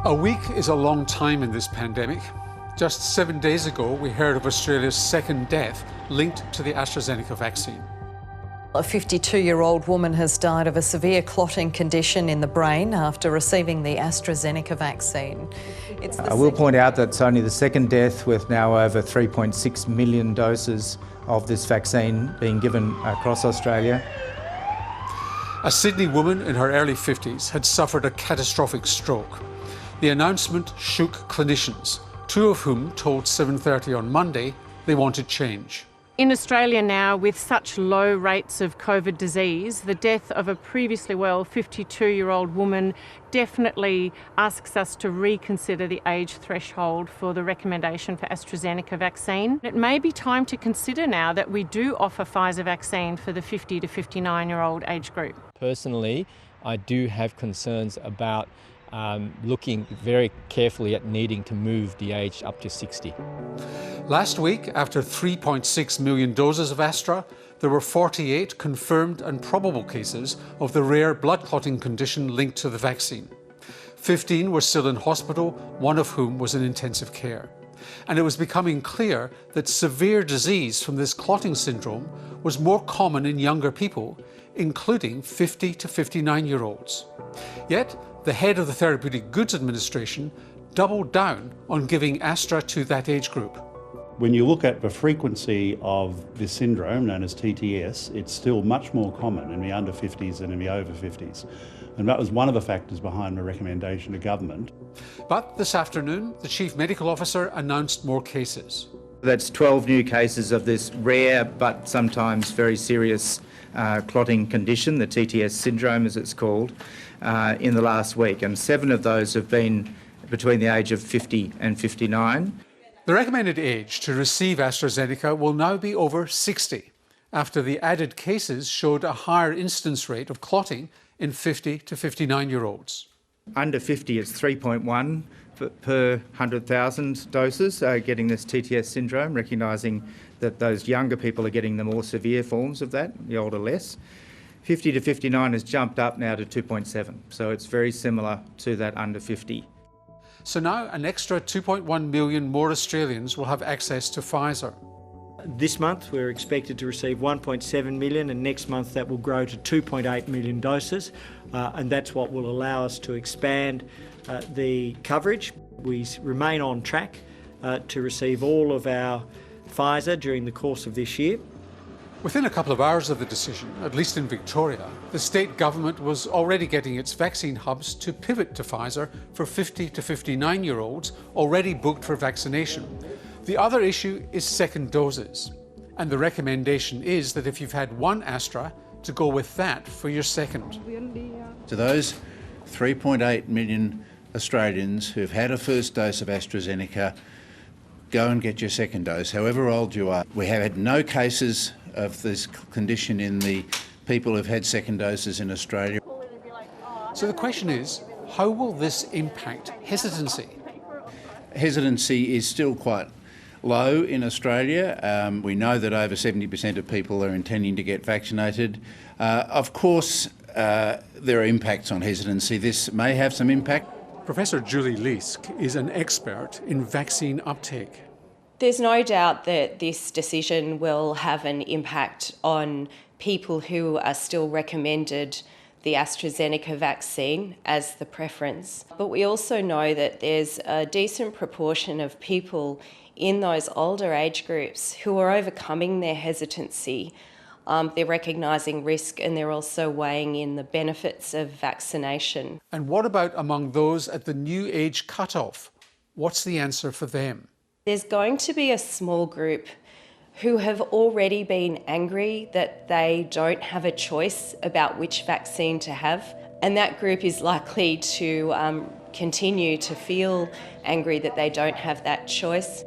A week is a long time in this pandemic. Just 7 days ago, we heard of Australia's second death linked to the AstraZeneca vaccine. A 52-year-old woman has died of a severe clotting condition in the brain after receiving the AstraZeneca vaccine. I will point out that it's only the second death, with now over 3.6 million doses of this vaccine being given across Australia. A Sydney woman in her early 50s had suffered a catastrophic stroke. The announcement shook clinicians, two of whom told 7:30 on Monday they wanted change. In Australia now, with such low rates of COVID disease, the death of a previously well 52-year-old woman definitely asks us to reconsider the age threshold for the recommendation for AstraZeneca vaccine. It may be time to consider now that we do offer Pfizer vaccine for the 50 to 59-year-old age group. Personally, I do have concerns about looking very carefully at needing to move the age up to 60. Last week, after 3.6 million doses of Astra, there were 48 confirmed and probable cases of the rare blood clotting condition linked to the vaccine. 15 were still in hospital, one of whom was in intensive care. And it was becoming clear that severe disease from this clotting syndrome was more common in younger people, including 50 to 59-year-olds. Yet, the head of the Therapeutic Goods Administration doubled down on giving Astra to that age group. When you look at the frequency of this syndrome, known as TTS, it's still much more common in the under 50s than in the over 50s. And that was one of the factors behind the recommendation to government. But this afternoon, the Chief Medical Officer announced more cases. That's 12 new cases of this rare but sometimes very serious clotting condition, the TTS syndrome as it's called, in the last week, and 7 of those have been between the age of 50 and 59. The recommended age to receive AstraZeneca will now be over 60, after the added cases showed a higher incidence rate of clotting in 50 to 59-year-olds. Under 50, it's 3.1 per 100,000 doses getting this TTS syndrome, recognising that those younger people are getting the more severe forms of that, the older less. 50 to 59 has jumped up now to 2.7, so it's very similar to that under 50. So now an extra 2.1 million more Australians will have access to Pfizer. This month we're expected to receive 1.7 million, and next month that will grow to 2.8 million doses, and that's what will allow us to expand the coverage. We remain on track to receive all of our Pfizer during the course of this year. Within a couple of hours of the decision, at least in Victoria, the state government was already getting its vaccine hubs to pivot to Pfizer for 50 to 59-year-olds already booked for vaccination. The other issue is second doses. And the recommendation is that if you've had one Astra, to go with that for your second. To those 3.8 million Australians who've had a first dose of AstraZeneca, go and get your second dose, however old you are. We have had no cases of this condition in the people who've had second doses in Australia. So the question is, how will this impact hesitancy? Hesitancy is still quite low in Australia. We know that over 70% of people are intending to get vaccinated. Of course, there are impacts on hesitancy. This may have some impact. Professor Julie Leask is an expert in vaccine uptake. There's no doubt that this decision will have an impact on people who are still recommended the AstraZeneca vaccine as the preference. But we also know that there's a decent proportion of people in those older age groups who are overcoming their hesitancy. They're recognising risk, and they're also weighing in the benefits of vaccination. And what about among those at the new age cutoff? What's the answer for them? There's going to be a small group who have already been angry that they don't have a choice about which vaccine to have, and that group is likely to continue to feel angry that they don't have that choice.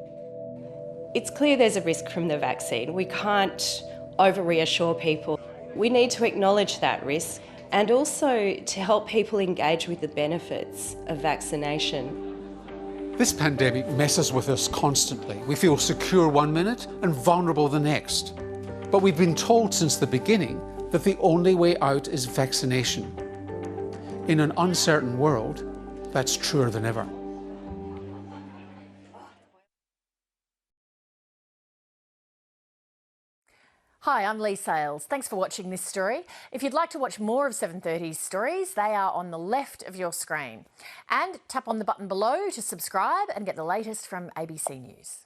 It's clear there's a risk from the vaccine. We can't over-reassure people. We need to acknowledge that risk and also to help people engage with the benefits of vaccination. This pandemic messes with us constantly. We feel secure one minute and vulnerable the next. But we've been told since the beginning that the only way out is vaccination. In an uncertain world, that's truer than ever. Hi, I'm Lee Sales. Thanks for watching this story. If you'd like to watch more of 7:30's stories, they are on the left of your screen. And tap on the button below to subscribe and get the latest from ABC News.